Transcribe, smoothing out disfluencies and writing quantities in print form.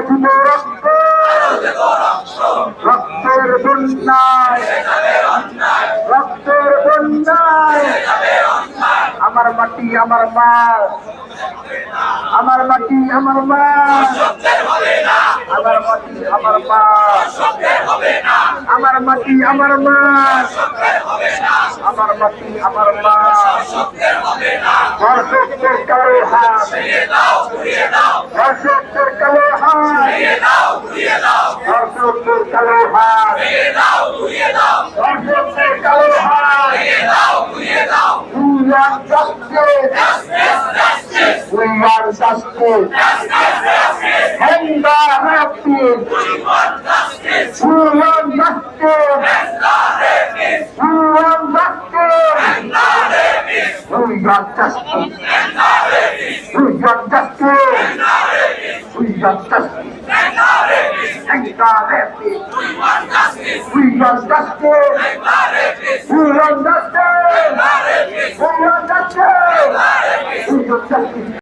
দিব রক্ত, রক্তের বন্যায়, রক্তের বন্যায়। আমার মাটি আমার মা, আমার মাটি আমার মা, আমার মাটি আমার মা, আমার মাটি আমার মা, আমার মাটি আমার মা। ধর্ষকদের কালো হাত, ধর্ষকদের কালো হাত, ধর্ষকদের কালো হাত, ধর্ষকদের কালো হাত। We want justice. We want justice. Hang the rapists. We want justice. We want justice. We want justice. We want justice. We want justice. Hang the rapists. We want justice. We want justice.